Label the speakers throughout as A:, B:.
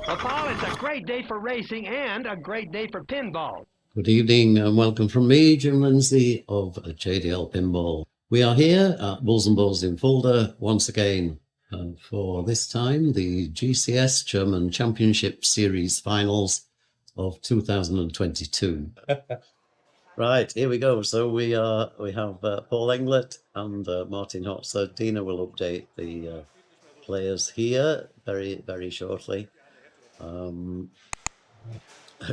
A: Well, Paul, it's a great day for racing and a great day for pinball.
B: Good evening and welcome from me, Jim Lindsay of JDL Pinball. We are here at Bulls&Balls in Fulda once again for this time the GCS German Championship Series Finals of 2022. Right, here we go. So we have Paul Englert and Martin Hotze. Dina will update the players here very, very shortly.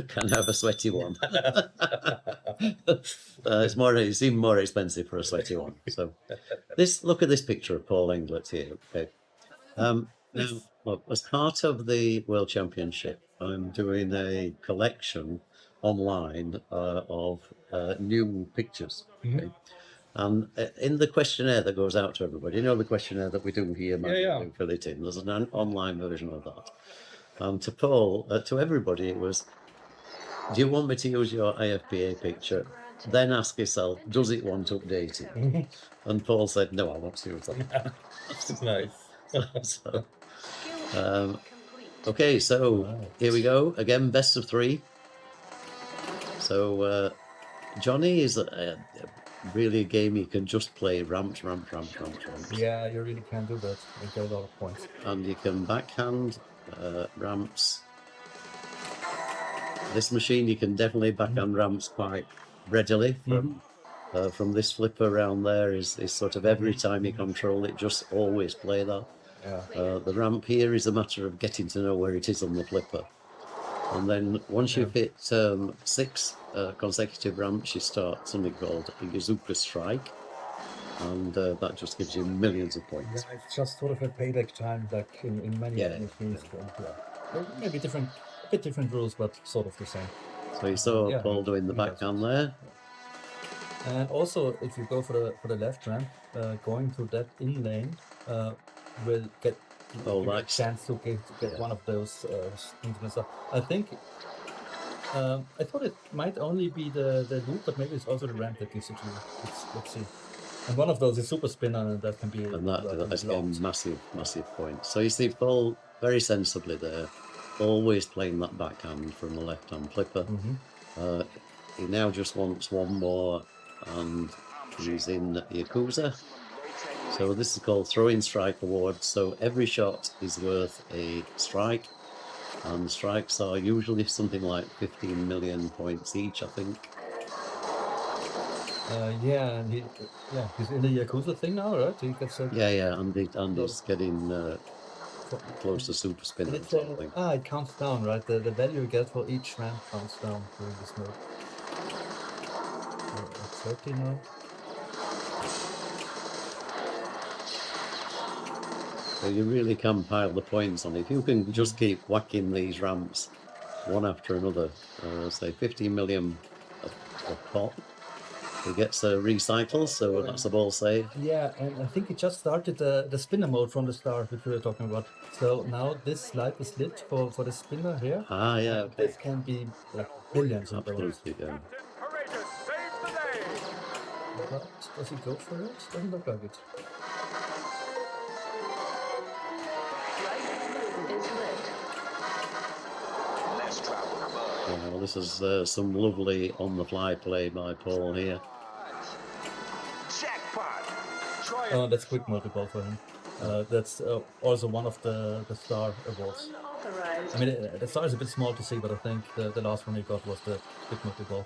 B: Can have a sweaty one. It's even more expensive for a sweaty one. So look at this picture of Paul Englert here. Okay. Now, look, as part of the World Championship, I'm doing a collection online of new pictures. Okay? And in the questionnaire that goes out to everybody, you know the questionnaire that we do here, we fill it in. There's an online version of that. To Paul, to everybody, it was, do you want me to use your AFBA picture? Then ask yourself, does it want updating? And Paul said, no, I want to use that.
C: That's nice.
B: Okay, so here we go. Again, best of three. So Johnny is really a game you can just play ramps.
C: Yeah, you really can do that. You get a lot of points.
B: And you can backhand ramps. This machine you can definitely backhand ramps quite readily. From this flipper around there is sort of every time you control it, just always play that.
C: Yeah.
B: The ramp here is a matter of getting to know where it is on the flipper. And then once you've hit 6 consecutive ramps, you start something called a Yazuka strike. And that just gives you millions of points.
C: Yeah, it's just sort of a payback time, like in many machines. Maybe a bit different rules, but sort of the same.
B: So you saw Paul doing the backhand there.
C: And also, if you go for the left ramp, going to that in lane will get a chance to get one of those into the stuff. I think I thought it might only be the loop, but maybe it's also the ramp that gives it to you. Let's see. And one of those is super spinner, and that can be
B: that's again massive point. So you see Paul very sensibly there, always playing that backhand from the left-hand flipper. He now just wants one more, and he's in Yakuza. So this is called Throwing Strike Award. So every shot is worth a strike, and strikes are usually something like 15 million points each, I think.
C: And he's in the Yakuza thing now, right? He gets
B: and he's getting close to super spinner.
C: It counts down, right? The value you get for each ramp counts down during this mode. 30 now.
B: So you really can pile the points on. If you can just keep whacking these ramps one after another, say 15 million a pop, he gets a recycle, so that's a ball save.
C: Yeah, and I think it just started the spinner mode from the start, which we were talking about. So now this light is lit for the spinner here.
B: Okay.
C: This can be like billions of dollars.
B: Absolutely, yeah.
C: But does he go for it? Doesn't look like it.
B: Well, this is some lovely on-the-fly play by Paul here.
C: Oh, that's quick multi-ball for him. That's also one of the star awards. I mean, the star is a bit small to see, but I think the last one he got was the quick multi-ball.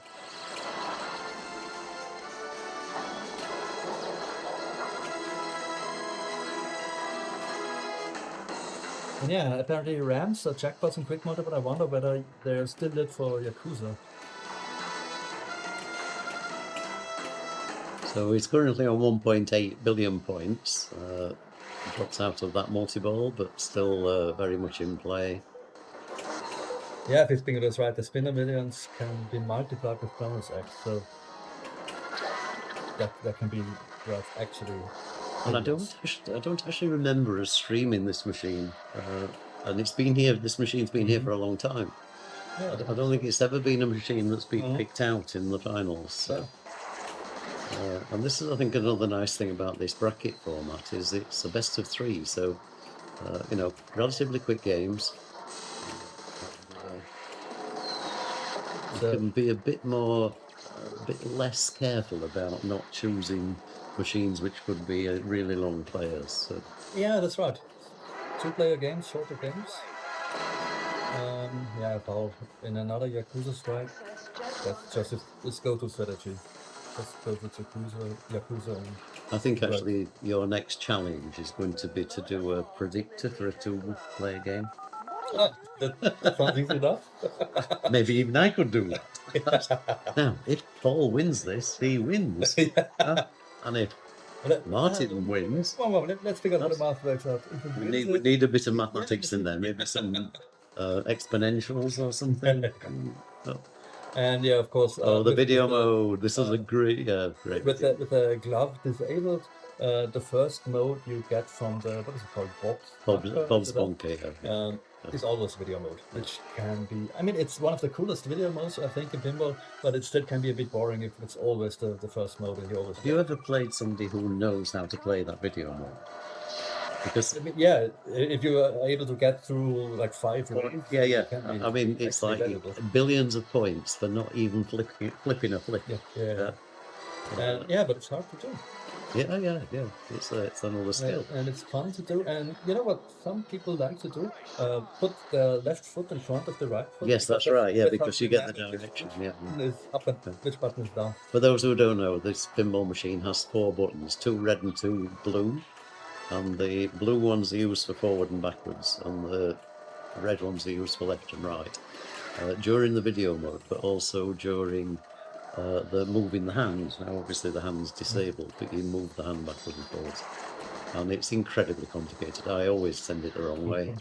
C: And yeah, apparently ramps, jackpots and quick multi, but I wonder whether they're still lit for Yakuza.
B: So he's currently on 1.8 billion points. Drops out of that multi-ball, but still very much in play.
C: Yeah, if his finger is right, the spinner millions can be multiplied with bonus X, so that can be actually
B: And I don't actually remember us streaming this machine, and it's been here. This machine's been here for a long time.
C: Yeah,
B: I don't think it's ever been a machine that's been picked out in the finals. So. And this is, I think, another nice thing about this bracket format is it's a best of 3. So, you know, relatively quick games. You can be a bit less careful about not choosing machines which could be really long players. So.
C: Yeah, that's right. 2-player games, shorter games. Yeah, Paul, in another Yakuza strike, that's just its go-to strategy. Just go to Yakuza. And
B: I think actually your next challenge is going to be to do a predictor for a 2-player game.
C: That sounds easy enough.
B: Maybe even I could do that. Now, if Paul wins this, he wins. And if Martin wins...
C: Well, let's figure out the math works out.
B: We need a bit of mathematics in there, maybe some exponentials or something.
C: And yeah, of course.
B: The video mode. This is a great, great.
C: With the glove disabled, the first mode you get from the, what is it called,
B: Bob's Bunker.
C: Is always video mode, which can be. I mean, it's one of the coolest video modes I think in pinball, but it still can be a bit boring if it's always the first mode and you always.
B: Have you ever played somebody who knows how to play that video mode? Because
C: yeah, if you are able to get through like 5 rounds,
B: I mean, it's like valuable. Billions of points for not even flipping a flip.
C: Yeah, but it's hard to do.
B: Yeah. It's another skill.
C: And it's fun to do. And you know what some people like to do? Put the left foot in front of the right foot.
B: Yes, that's right. Yeah, because you get the direction.
C: It's up and which button is down.
B: For those who don't know, this pinball machine has 4 buttons, 2 red and 2 blue. And the blue ones are used for forward and backwards, and the red ones are used for left and right. During the video mode, but also during the moving the hand. Now, obviously, the hand's disabled, but you move the hand backwards and forwards. And it's incredibly complicated. I always send it the wrong way.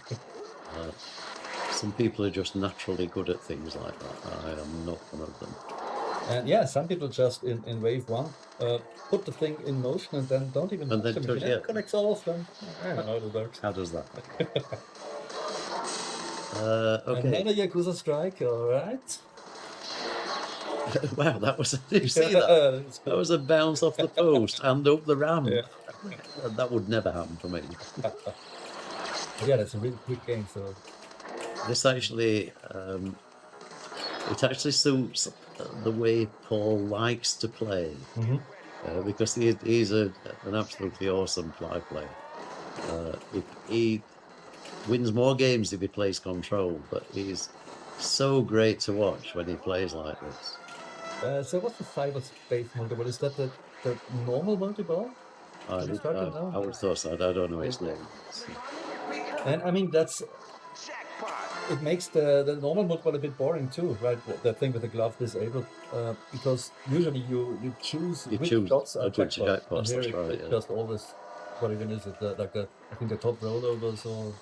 B: Some people are just naturally good at things like that. I am not one of them.
C: And yeah, some people just in wave 1 put the thing in motion and then don't even touch it. It connects all of them. I don't know how it works.
B: How does that? Okay.
C: Another Yakuza strike, alright.
B: Wow, that was. Did you see that? That was a bounce off the post and up the ramp.
C: Yeah.
B: That would never happen for me.
C: Yeah, that's a really quick game. So
B: this actually, it actually suits the way Paul likes to play, because he's an absolutely awesome fly player. He wins more games if he plays control, but he's so great to watch when he plays like this.
C: So what's the cyberspace multi-ball? Is that the normal multi-ball?
B: I would have thought so. I don't know its name.
C: And I mean, it makes the normal multi-ball a bit boring too, right? The thing with the glove disabled, because usually you choose which dots are jackpots.
B: That's right.
C: It's just always, what even is it? I think the top rollovers or.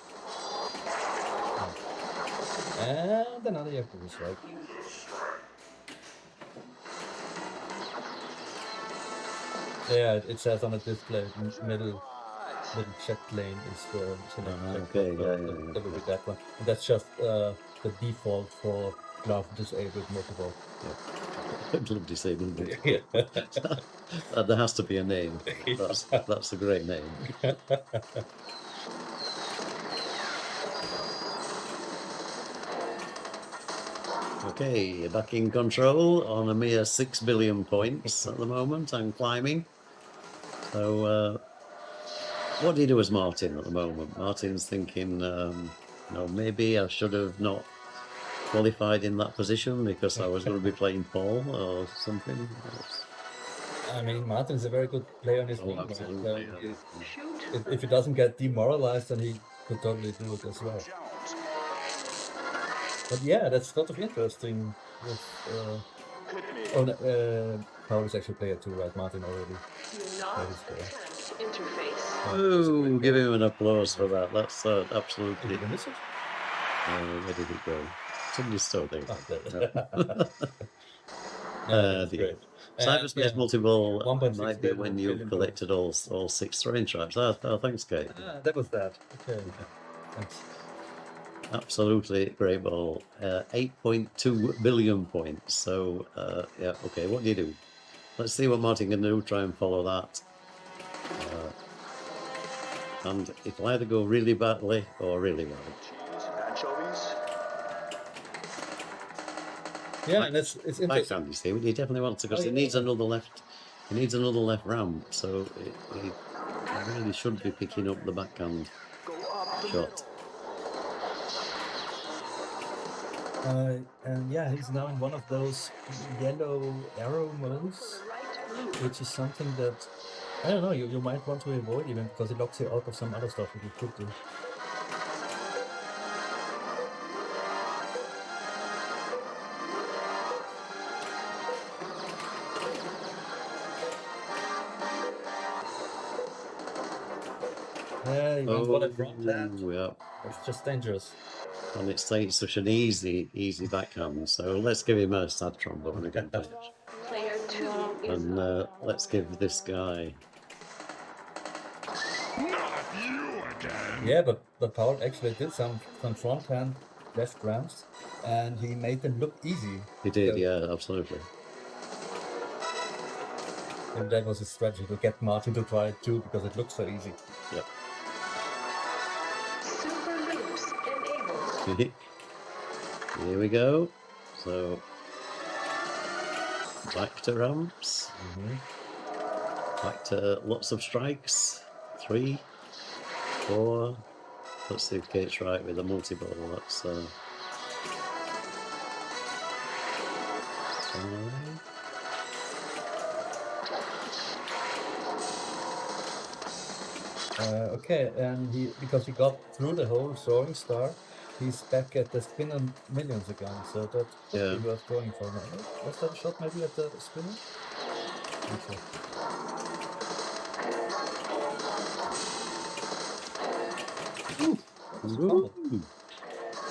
C: And another Yakuza, right? Yeah, it says on the display, middle checked lane is the that will be that one. And that's just the default for glove disabled multi-ball.
B: Glove disabled multi-ball. There has to be a name. That's a great name. Okay, back in control on a mere 6 billion points at the moment. I'm climbing. So, what do you do as Martin at the moment? Martin's thinking, no, maybe I should have not qualified in that position because I was going to be playing Paul or something.
C: I mean, Martin's a very good player on his team.
B: Absolutely.
C: If he doesn't get demoralized, then he could totally do it as well. But yeah, that's sort of interesting. Paul is actually player 2, right? Martin already.
B: Oh, give him an applause for that. That's absolutely.
C: Did you miss it?
B: Where did it go? Somebody stole it.
C: That's great.
B: Cyberspace multi-ball
C: 1.6
B: might be when you've
C: billion
B: collected all 6 throwing stripes. Oh, thanks, Kate.
C: that was that. Okay. Thanks.
B: Absolutely great ball. 8.2 billion points. So, yeah, okay, what do you do? Let's see what Martin can do. Try and follow that. And it'll either go really badly or really well.
D: Anchovies.
C: Yeah, and it's interesting.
B: Backhand, you see, he definitely wants to, because he needs another left. He needs another left ramp, so he really should be picking up the backhand shot.
C: And yeah, he's now in one of those yellow arrow modes, which is something that, I don't know, you might want to avoid even, because it locks you out of some other stuff that you could do. Yeah, you don't want it from that.
B: Yeah.
C: It's just dangerous.
B: And it's such an easy backhand. So let's give him a sad trombone again.
E: Player 2 is
B: And let's give this guy.
C: Yeah, but Paul actually did some front hand left ramps, and he made them look easy.
B: He did,
C: So-
B: yeah, absolutely.
C: And that was his strategy, to get Martin to try it too, because it looks so easy.
B: Yep.
E: super loops enabled.
B: Here we go. So back to ramps. Back to lots of strikes. 3, 4. Let's see if Kate's right with the multi-ball. That's 5.
C: Okay, and because he got through the whole throwing star, he's back at the spinner millions again, so that could be worth going for now. Was that a shot maybe at the spinner? I think so.
B: Ooh.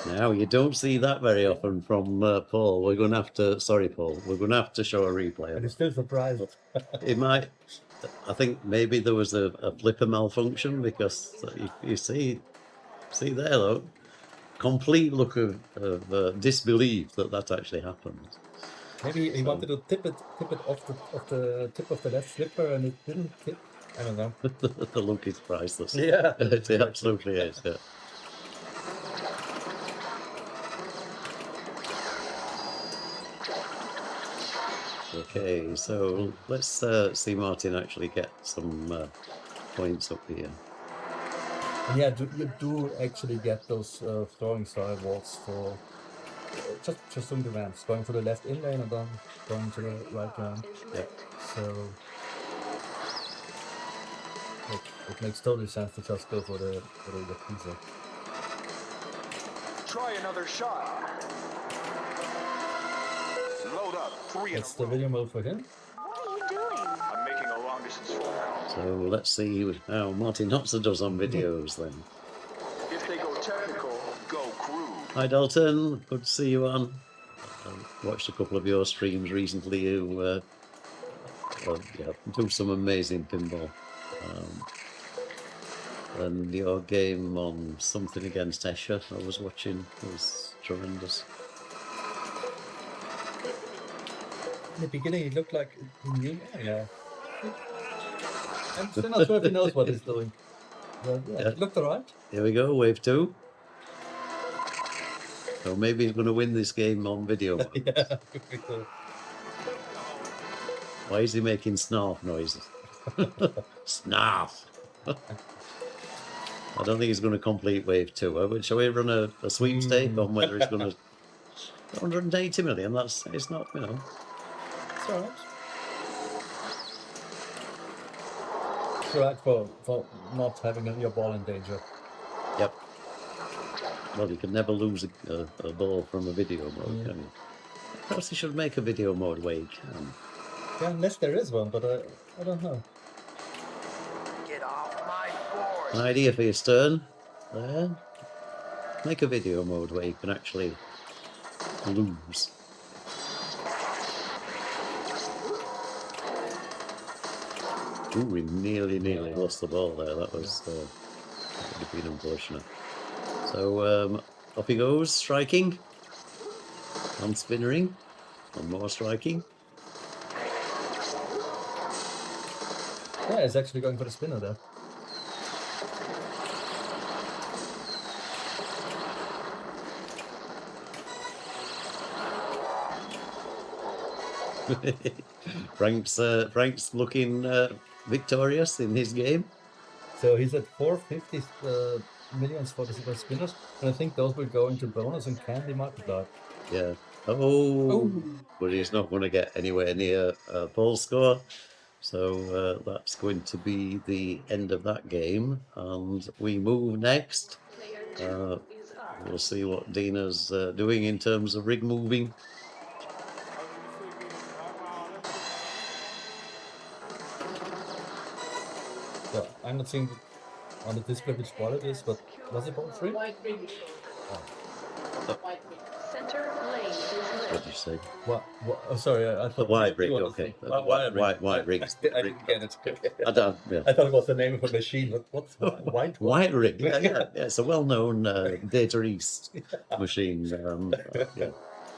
B: Now you don't see that very often from Paul. We're going to have to. Sorry, Paul. We're going to have to show a replay.
C: And he's still surprised.
B: It might. I think maybe there was a flipper malfunction, because you see there though, complete look of disbelief that actually happened.
C: Maybe he wanted to tip it off the tip of the left slipper, and it didn't tip. I don't know.
B: The look is priceless.
C: Yeah.
B: It absolutely is. Yeah. Okay, so let's see Martin actually get some points up here.
C: And yeah, you do actually get those throwing star awards for just doing the ramps, going for the left in lane and then going to the right ramp.
B: Yeah.
C: So it makes total sense to just go for the pizza.
D: Try another shot. Load up. 3 in
C: That's
D: a
C: the
D: row.
C: video mode for him.
E: What are you doing?
D: I'm making a long distance phone call.
B: So let's see how Martin Hotze does on videos then.
D: If they go technical, go crude.
B: Hi Dalton, good to see you on. I watched a couple of your streams recently. You do some amazing pinball. And your game on something against Escher I was watching was tremendous.
C: In the beginning, it looked like he knew. Yeah. I'm still not sure if he knows what he's doing. But yeah, it looked alright.
B: Here we go, wave 2. So maybe he's going to win this game on video.
C: Yeah, could be cool.
B: Why is he making snarf noises? Snarf! I don't think he's going to complete wave 2. Shall we run a sweepstake on whether he's going to... 180 million, it's not, you know...
C: It's alright. It's alright for not having your ball in danger.
B: Yep. Well, you can never lose a ball from a video mode, can you? Perhaps he should make a video mode where you can.
C: Yeah, unless there is one, but I don't know.
D: Get off my board.
B: An idea for your stern there. Make a video mode where you can actually lose. Ooh, we nearly lost the ball there. That was that would have been unfortunate. So off he goes, striking, and spinnering, and more striking.
C: Yeah, he's actually going for the spinner there.
B: Frank's looking victorious in his game.
C: So he's at 450 millions for the super spinners, and I think those will go into bonus and can be multiplied.
B: Yeah. Oh, but he's not going to get anywhere near Paul's score. So that's going to be the end of that game, and we move next.
E: Player 2 is up.
B: We'll see what Dina's doing in terms of rig moving.
C: So I'm not seeing on the display which ball it is, but was it ball 3?
E: Center lane is
B: What
E: lit.
B: did you say?
C: What? Oh, sorry, I
B: The
C: thought
B: white rig,
C: you were
B: okay.
C: the white rig.
B: White rig.
C: I didn't get it.
B: I don't. Yeah.
C: I thought it was the name of a machine. But what's white?
B: White rig. Yeah. It's a well-known Data East machine. Yeah.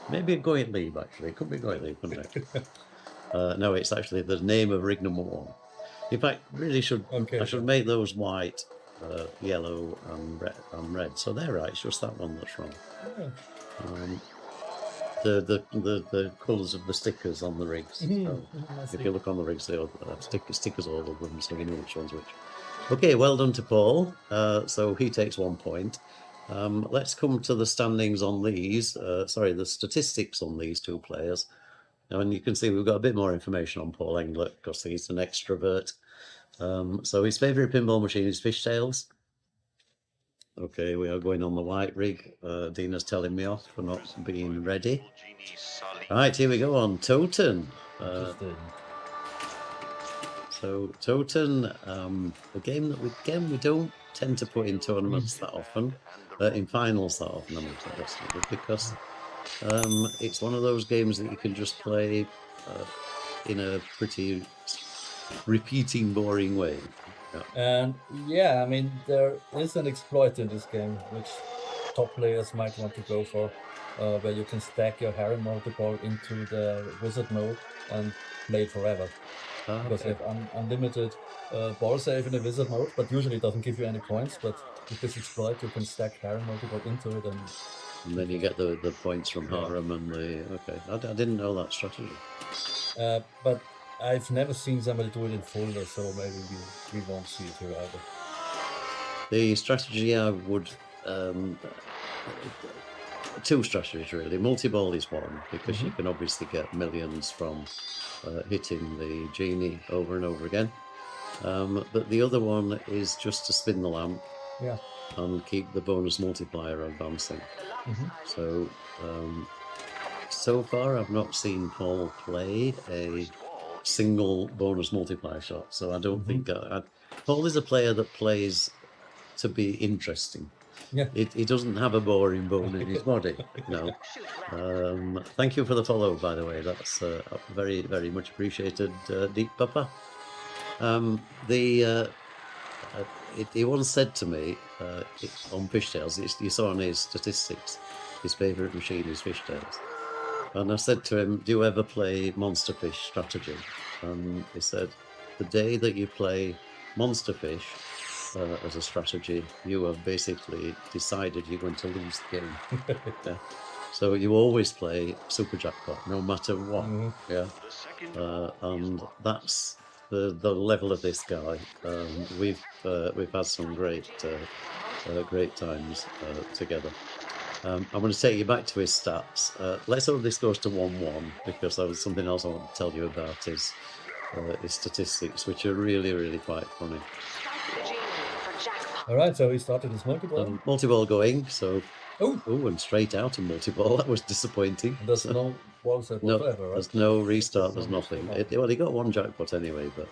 B: Maybe a Gottlieb actually. It could be Gottlieb, couldn't it? No, it's actually the name of rig number 1. In fact, really should I should make those white, yellow, and red. So they're right. It's just that one that's wrong.
C: Yeah.
B: The colours of the stickers on the rigs. So if you look on the rigs, they all have stickers all over them, so you know which one's which. Okay, well done to Paul. So he takes 1 point. Let's come to the standings on these. The statistics on these two players. And you can see we've got a bit more information on Paul Englert because he's an extrovert. So his favourite pinball machine is Fishtails. Okay, we are going on the white rig. Dina's telling me off for not being ready. Right, here we go on Toten. So Toten, a game that we don't tend to put in tournaments that often, in finals that often, I'm interested, because it's one of those games that you can just play in a pretty repeating, boring way. Yeah.
C: And yeah, I mean, there is an exploit in this game which top players might want to go for, where you can stack your harem multiple into the wizard mode and play it forever. Because you have unlimited ball save in the wizard mode, but usually it doesn't give you any points. But with this exploit, you can stack harem multiple into it, and
B: then you get the points from harem and the I didn't know that strategy.
C: But I've never seen somebody do it in Fulda, so maybe we won't see it here either.
B: The strategy I would two strategies really. Multi-ball is one because you can obviously get millions from hitting the genie over and over again. But the other one is just to spin the lamp and keep the bonus multiplier advancing. So so far I've not seen Paul play a single bonus multiplier shot, so I don't think Paul is a player that plays to be interesting.
C: Yeah,
B: he doesn't have a boring bone in his body. No. Thank you for the follow, by the way. That's very, very much appreciated, Deep Papa. He once said to me on Fishtails, you saw on his statistics, his favourite machine is Fishtails. And I said to him, do you ever play Monster Fish strategy? And he said, the day that you play Monster Fish as a strategy, you have basically decided you're going to lose the game. Yeah. So you always play Super Jackpot, no matter what. Yeah. And that's the level of this guy. We've had some great times together. I'm going to take you back to his stats. Let's hope this goes to 1-1 because that was something else I want to tell you about his statistics, which are really, really quite funny.
C: all right, so he started his multi-ball.
B: Multi-ball going, so and straight out of multi-ball. That was disappointing.
C: There's no ball set whatsoever, right?
B: There's no restart. There's nothing. Well, he got one jackpot anyway, but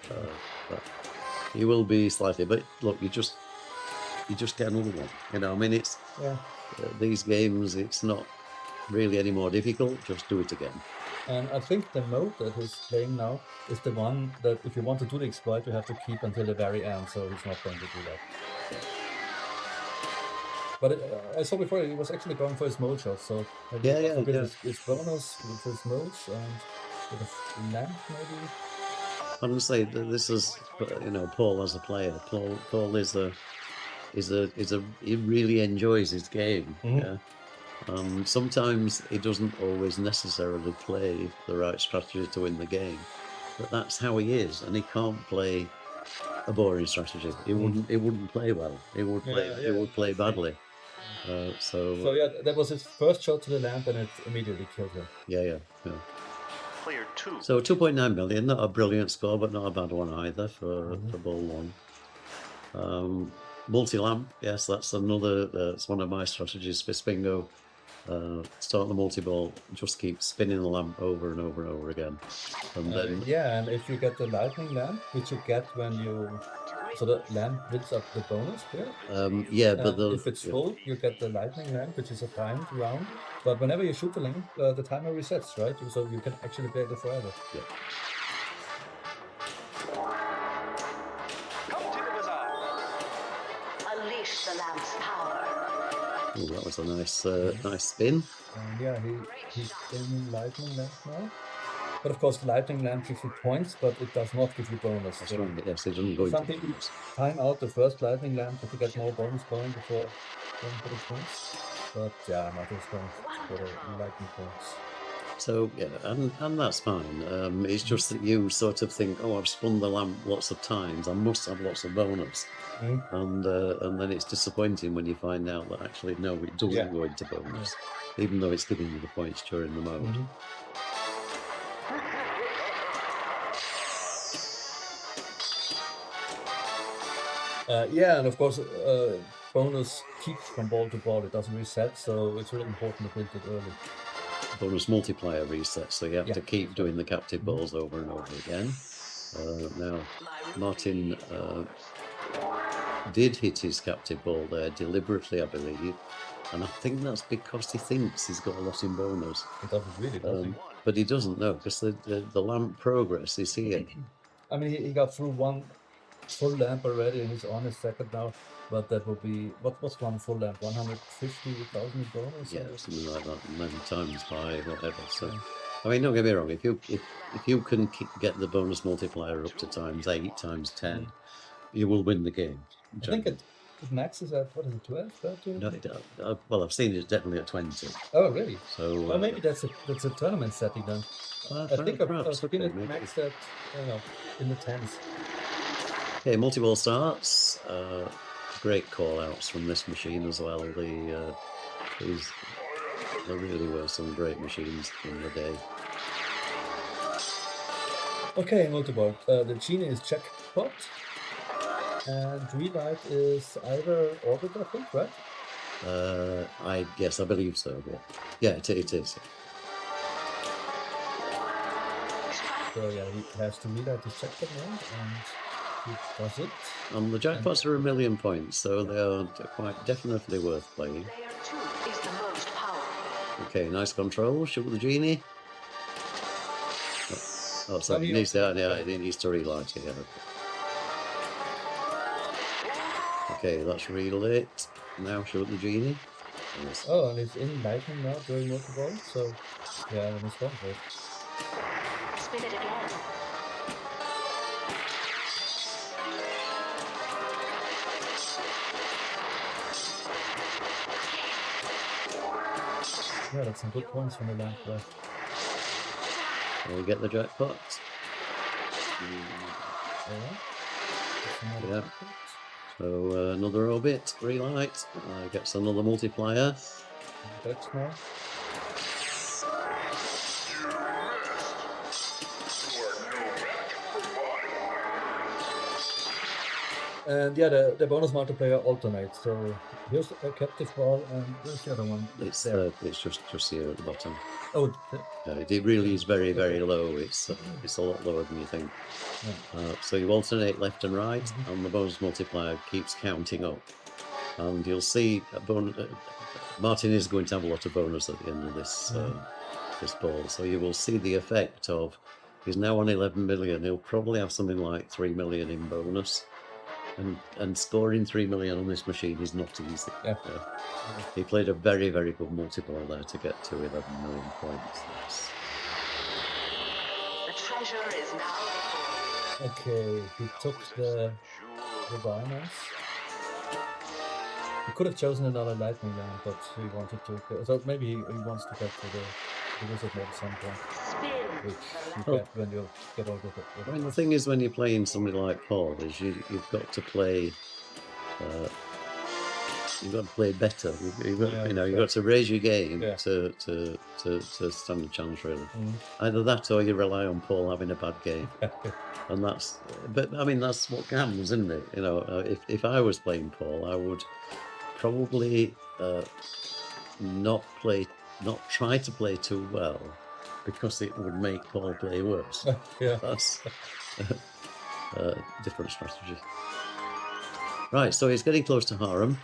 B: he will be slightly. But look, you just get another one. You know, I mean, it's these games. It's not really any more difficult, just do it again.
C: And I think the mode that he's playing now is the one that if you want to do the exploit, you have to keep until the very end, so he's not going to do that. But I saw before he was actually going for his mode shot, so maybe his bonus with his modes and with a lamp maybe.
B: Honestly, this is, you know, Paul as a player. Paul he really enjoys his game. Yeah. Sometimes he doesn't always necessarily play the right strategy to win the game, but that's how he is, and he can't play a boring strategy. He wouldn't play well. He would play badly.
C: So yeah, that was his first shot to the lamp, and it immediately killed him.
B: Yeah.
D: Player 2.
B: So 2.9 million, not a brilliant score, but not a bad one either for ball one. Multi-lamp, yes, that's another. That's one of my strategies for Spingo. Start the multi-ball, just keep spinning the lamp over and over and over again. And then
C: and if you get the lightning lamp, which you get when you, so the lamp builds up the bonus here.
B: but
C: if it's full, you get the lightning lamp, which is a timed round. But whenever you shoot the lamp, the timer resets, right? So you can actually play it forever.
B: Yeah.
D: Come to the bazaar.
E: Unleash the lamp's power.
B: Oh, that was a nice spin.
C: And he's in lightning lamp now. But of course, the lightning lamp gives you points, but it does not give you bonus.
B: That's right. Yes, it doesn't go
C: Some
B: into
C: people
B: points.
C: time out the first lightning lamp to get more bonus going before going for the points. But yeah, not as points for the lightning points.
B: So yeah, and that's fine. It's just that you sort of think, oh, I've spun the lamp lots of times, I must have lots of bonus, and then it's disappointing when you find out that actually no, it doesn't go into bonus, even though it's giving you the points during the mode. And of course, bonus keeps from ball to ball. It doesn't reset, so it's really important to build it early. Bonus multiplier reset, so you have to keep doing the captive balls over and over again. Now, Martin did hit his captive ball there deliberately, I believe, and I think that's because he thinks he's got a lot in bonus.
C: It doesn't really, does he?
B: But he doesn't know, because the lamp progress is here.
C: I mean, he got through one full lamp already, and he's on his second now. But that would be, what's one full lamp? 150,000 bonus?
B: Yeah, something like that, and then times by whatever. So, I mean, don't get me wrong. If you can get the bonus multiplier up to times 8, times 10, you will win the game.
C: I think it maxes at, what is it, 12, 13?
B: No, well, I've seen it definitely at 20.
C: Oh, really?
B: So
C: well, maybe that's a tournament setting then. I think I've seen it maxed at, I don't know, in the 10s.
B: Okay, multi-ball starts. Great call-outs from this machine as well. There really were some great machines in the day.
C: Okay, multi-ball. The genie is jackpot, and relight is either orbit, I think, right?
B: I believe so. Yeah, it is.
C: So yeah, he has to relight his jackpot now, and he does it.
B: And the jackpots are 1 million points, so they are quite definitely worth playing.
E: Player 2 is the most powerful.
B: Okay, nice control. Shoot the genie. Oh, so it needs to relight it. Okay, that's relit. Now shoot the genie. Yes.
C: Oh, and it's in lightning now during multi-ball, so yeah, and it's gone for it.
E: Spin it again.
C: Yeah, that's some good points from the lamp there.
B: Can we get the jackpot? Yeah. So another orbit, relight, gets another multiplier.
C: That's now. And yeah, the bonus multiplayer alternates. So here's a captive ball, and where's the other one?
B: It's just here at the bottom.
C: Oh,
B: it really is very, very low. It's a lot lower than you think.
C: Yeah.
B: So you alternate left and right, and the bonus multiplier keeps counting up. And you'll see Martin is going to have a lot of bonus at the end of this this ball, so you will see the effect of. He's now on 11 million. He'll probably have something like 3 million in bonus, and scoring 3 million on this machine is not easy.
C: Yeah.
B: He played a very, very good multi-ball there to get to 11 million points.
E: The treasure is now.
C: Okay, he took the diamonds. He could have chosen another lightning lamp, but he wanted to. So maybe he wants to get to the wizard mode at some point, which you get when you get older.
B: I mean, the thing is, when you're playing somebody like Paul, is you've got to play. You've got to play better. You've got to raise your game to stand a chance, really. Either that or you rely on Paul having a bad game, and that's. But I mean, that's what happens, isn't it? You know, if I was playing Paul, I would probably not try to play too well, because it would make Paul play worse. That's a different strategy. Right, so he's getting close to harem.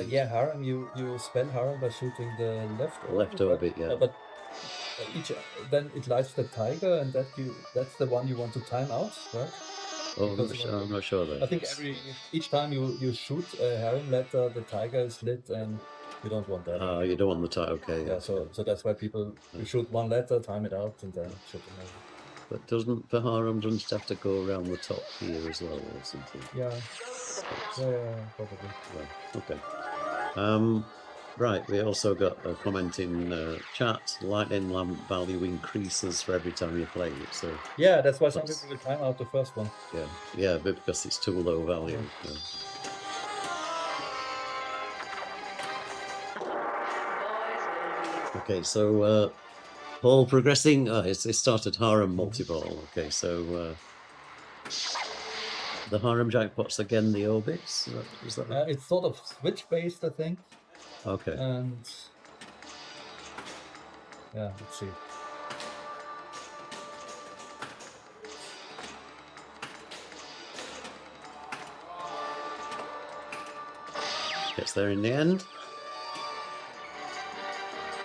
C: Yeah, harem. You spell harem by shooting the left
B: orbit, yeah.
C: But then it lights the tiger, and that's the one you want to time out, right?
B: Oh, I'm not sure though.
C: I think each time you shoot a harem letter, the tiger is lit, and you don't want that.
B: You don't want the tiger. Okay.
C: Yeah, so that's why people shoot one letter, time it out, and then shoot another.
B: But doesn't it have to go around the top here as well, or something?
C: Yeah, probably.
B: Well, okay. Right, we also got a comment in chat. Lightning lamp value increases for every time you play it. So
C: yeah, that's why some people will time out the first one.
B: Yeah, but because it's too low value. Yeah. Okay, so Paul progressing. It started harem multi-ball. Okay, so the harem jackpots again. The orbits. Is that
C: it's sort of switch based, I think.
B: Okay.
C: And yeah, let's see.
B: Gets there in the end.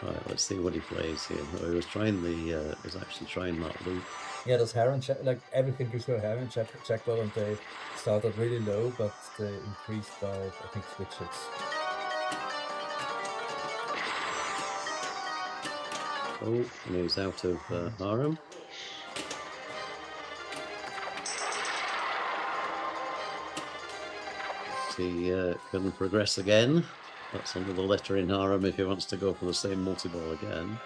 B: Right, let's see what he plays here. He was trying was actually trying that loop.
C: Yeah, those harem like everything gives you a harem jackpot, and they started really low, but they increased by, I think, switches.
B: Oh, and he's out of harem. He can progress again. That's under the letter in harem if he wants to go for the same multi-ball again.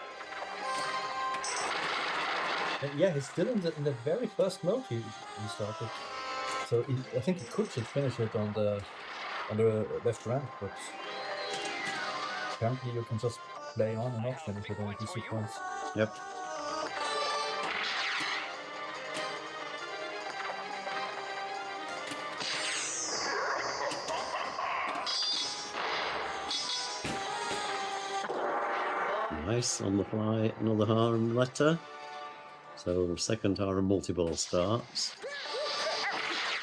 C: Yeah, he's still in the very first mode he started. So I think he could just finish it on the left ramp, but apparently you can just play on and off finish it on the sequence.
B: Yep. Nice, on the fly, another harem letter. So second harem multi-ball starts.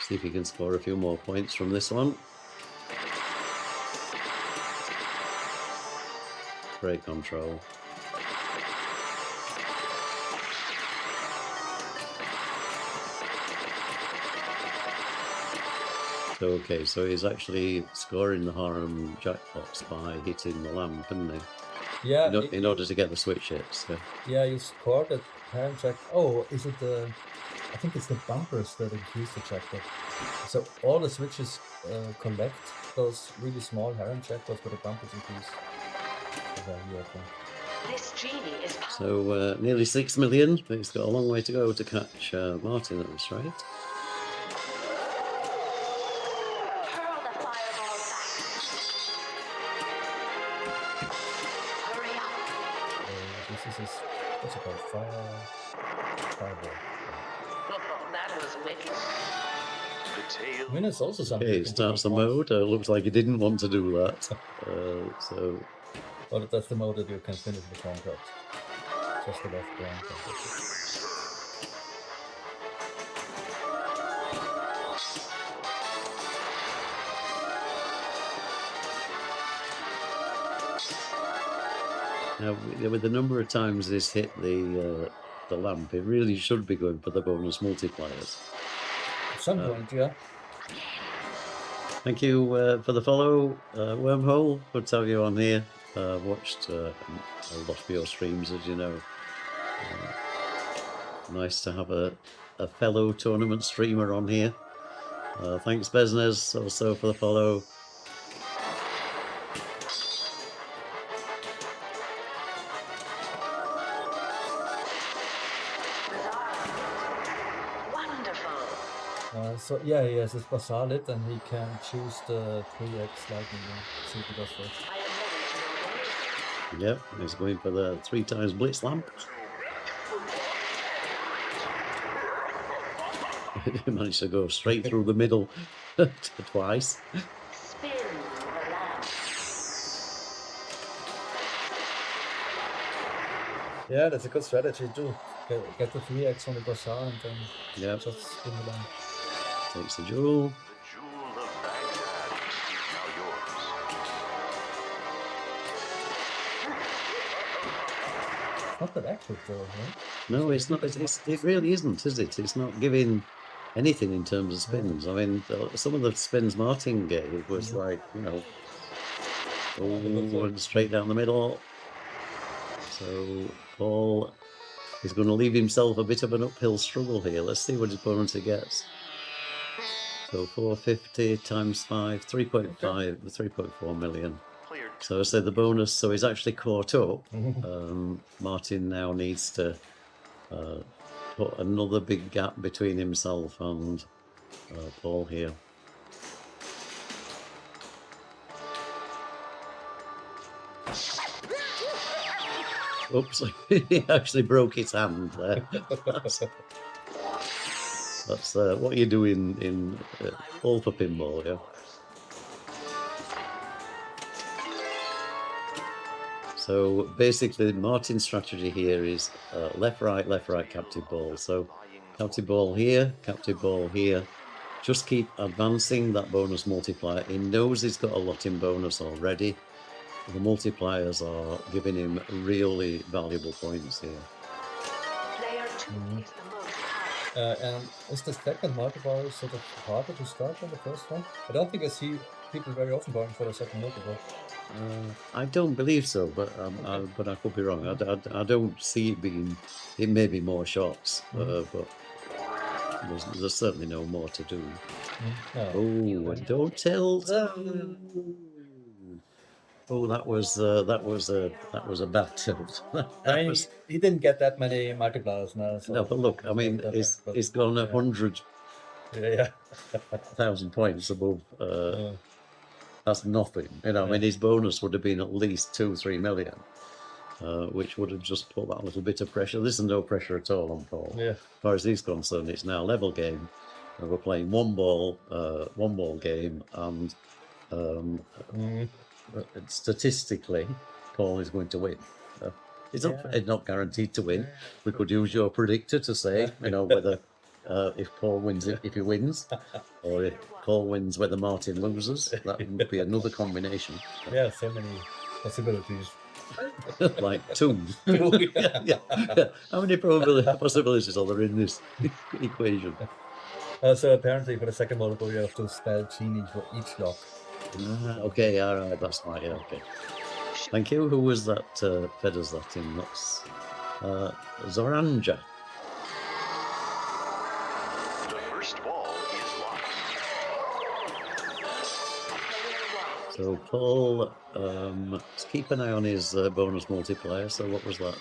B: See if he can score a few more points from this one. Great control. Okay, so he's actually scoring the harem jackpots by hitting the lamp, isn't he?
C: Yeah.
B: In order to get the switch hits.
C: Yeah, you scored that harem jack. Oh, is it the? I think it's the bumpers that increase the jackpot. So all the switches collect those really small harem jackpots, but the bumpers increase the value, I think.
E: This genie is
B: So nearly 6 million. He's got a long way to go to catch Martin at this rate.
E: hurl the fireball back. Hurry up.
C: This is what's it called? Fireball.
E: Oh, that was wicked.
C: I mean, it's also something.
B: Okay, starts the mode. Looks like he didn't want to do that. So.
C: Well, that's the mode that you can finish the contract. Just the left one.
B: Now, with the number of times this hit the lamp, it really should be going for the bonus multipliers.
C: At some point, yeah.
B: Thank you for the follow, Wormhole. Good to have you on here. I've watched a lot of your streams, as you know. Nice to have a fellow tournament streamer on here. Thanks, Besnes, also for the follow.
E: Wonderful.
C: So yeah, he has his bazaar lit and he can choose the 3x lightning. See if he does first.
E: I am ready to know.
B: Yep, he's going for the 3 times blitz lamp. He managed to go straight through the middle twice.
E: Spin the lamp.
C: Yeah, that's a good strategy too. Get the 3x on the bazaar and then
B: Yep,
C: just spin the lamp.
B: takes the jewel.
D: The jewel of Baghdad is now yours.
C: Not that accurate though, right?
B: No, it's not. It really isn't, is it? It's not giving anything in terms of spins. I mean, some of the spins Martin gave was like, you know, and straight down the middle. So Paul is going to leave himself a bit of an uphill struggle here. Let's see what his opponent he gets. So 450 times 5, 3.5, 3.4 million.
D: Player 2.
B: So I said the bonus, so he's actually caught up. Martin now needs to put another big gap between himself and Paul here. Oops, he actually broke his hand there. That's what you do in all for pinball, yeah. So basically, Martin's strategy here is left, right, captive ball. So captive ball here, captive ball here. Just keep advancing that bonus multiplier. He knows he's got a lot in bonus already. The multipliers are giving him really valuable points here.
E: Player 2 is the most powerful.
C: And is the second multiplier sort of harder to start than the first one? I don't think I see people very often going for the second multiplier.
B: I don't believe so, but I could be wrong. I don't see it being. It may be more shots, but there's certainly no more to do. Oh, and don't tell. Oh, that was a bad tilt.
C: He didn't get that many multipliers now. So
B: No, but look, I mean, it's gone 100,000
C: yeah.
B: points above. That's nothing, you know. I mean, his bonus would have been at least 2-3 million, which would have just put that little bit of pressure. This is no pressure at all on Paul.
C: Yeah.
B: As far as he's concerned, it's now a level game. We're playing one ball game, and statistically, Paul is going to win. It's not guaranteed to win. We could use your predictor to say, you know, whether if Paul wins, if he wins, or if Paul wins, whether Martin loses. That would be another combination.
C: Yeah, so many possibilities.
B: Like 2. yeah. How many possibilities are there in this equation?
C: So apparently for the second multiple, you have to spell genie for each lock.
B: Okay, all right, that's right. Yeah, okay. Thank you. Who was that? Fed us that in? That's Zoranja.
D: The first ball is locked.
B: So Paul, let's keep an eye on his bonus multiplier. So what was that?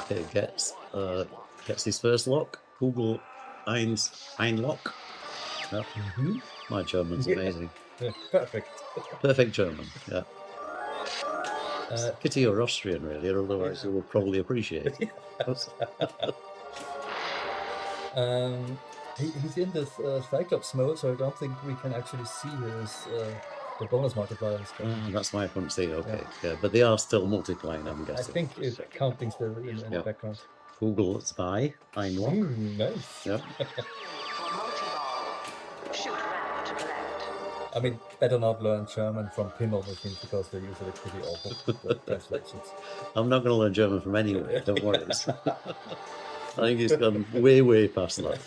B: Okay, gets his first lock. Google ein lock. Yep. My German's amazing.
C: Yeah, perfect.
B: Perfect German. Yeah. Pity you're Austrian, really. Otherwise, you will probably appreciate it.
C: He's in this Cyclops mode, so I don't think we can actually see his the bonus multipliers.
B: That's why I couldn't see. Okay, yeah, but they are still multiplying, I'm guessing.
C: I think it's counting still in the background.
B: Google zwei, ein Lock.
C: Nice.
B: Yeah.
E: For multi-ball. Shoot ramp to collect.
C: I mean, better not learn German from pinball machines because they're usually pretty awful, the translations.
B: I'm not going to learn German from anywhere, don't worry. I think it's gone way, way past that.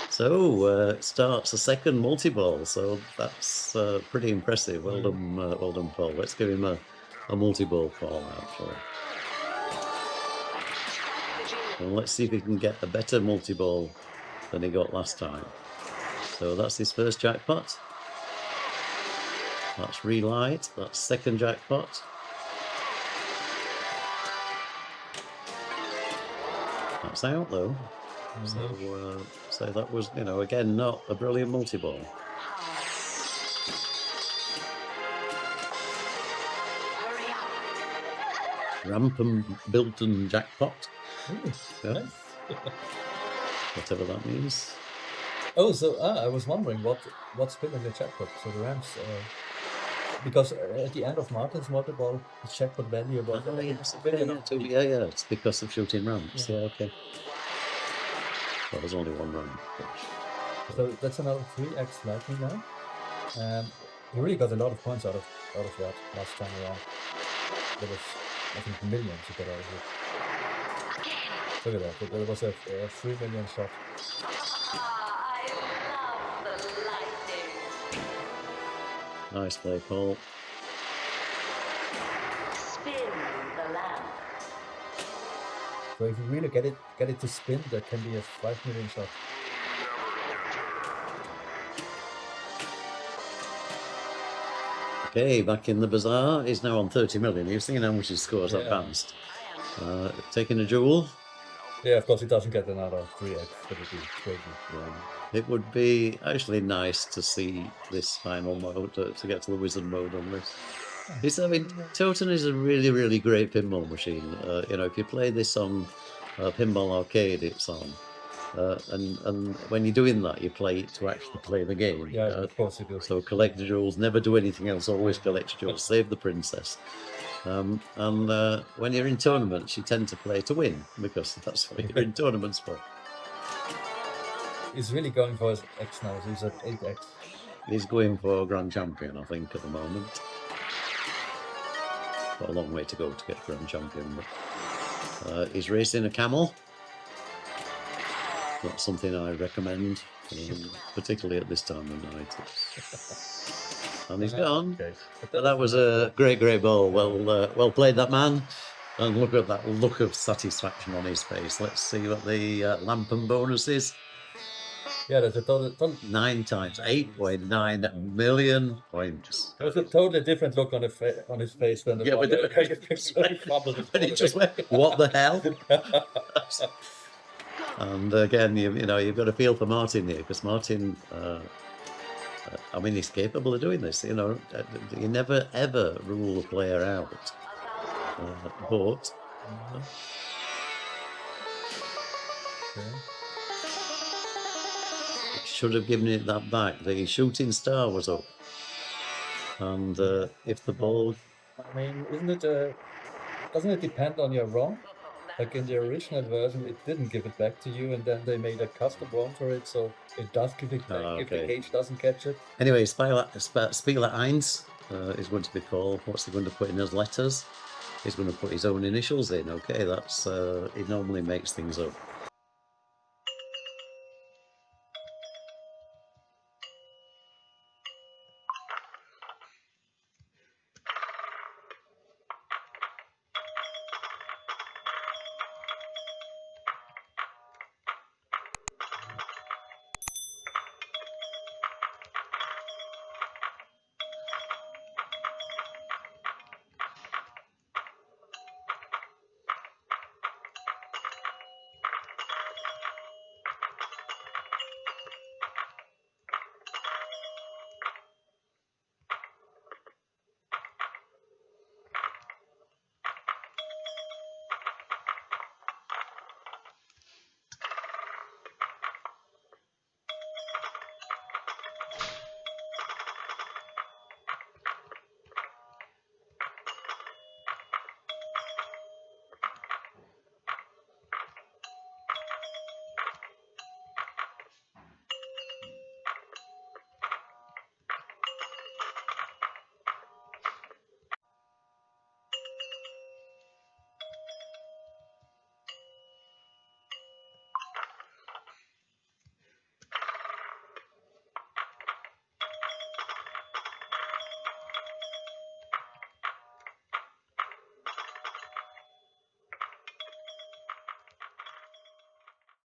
B: So, starts the second multi-ball, so that's pretty impressive. Well done, Paul. Let's give him a multi-ball call out for him. And let's see if he can get a better multi-ball than he got last time. So that's his first jackpot. That's relight. That's second jackpot. That's out though. So that was, you know, again, not a brilliant multi-ball. Rampen Bilton jackpot. Yeah. Whatever that means.
C: Oh, so I was wondering what's been in the jackpot. So the ramps, because at the end of Martin's multi-ball, the jackpot value was
B: yeah, it's because of shooting ramps. Yeah, okay. Well, there's only one ramp.
C: So that's another 3x lightning now. And he really got a lot of points out of that last time around. There was, I think, millions he got out of it. Look at that. There was a 3 million shot.
B: Nice play, Paul.
E: Spin the lamp.
C: So if you really get it to spin, that can be a 5 million shot.
B: Okay, back in the bazaar. He's now on 30 million. He was thinking how much his scores advanced. Taking a jewel.
C: Yeah, of course, he doesn't get another 3x. That would be crazy.
B: Yeah. It would be actually nice to see this final mode, to get to the wizard mode on this. I mean, Toten is a really, really great pinball machine. You know, if you play this on Pinball Arcade, it's on. And when you're doing that, you play it to actually play the game.
C: Yeah, of course you do.
B: So collect the jewels, never do anything else, always collect your jewels, save the princess. And when you're in tournaments, you tend to play to win, because that's what you're in tournaments for.
C: He's really going for his X now, so he's at 8x.
B: He's going for Grand Champion, I think, at the moment. Got a long way to go to get Grand Champion, but he's racing a camel. Not something I recommend, particularly at this time of night. And he's gone. Okay. But that was a great, great ball. Well played, that man. And look at that look of satisfaction on his face. Let's see what the Lampen bonus is.
C: Yeah, there's a total
B: 9 times 8.9 million points.
C: There's a totally different look on his face than the
B: but he just went, what the hell? And again, you know, you've got to feel for Martin here, because Martin, I mean, he's capable of doing this. You know, you never ever rule a player out. But should have given it that back. The shooting star was up, and if the ball,
C: I mean, doesn't it depend on your ROM? Like in the original version, it didn't give it back to you, and then they made a custom ROM for it, so it does give it back if the cage doesn't catch it.
B: Anyway, Spieler 1 is going to be called. What's he going to put in his letters? He's going to put his own initials in. Okay, that's he normally makes things up.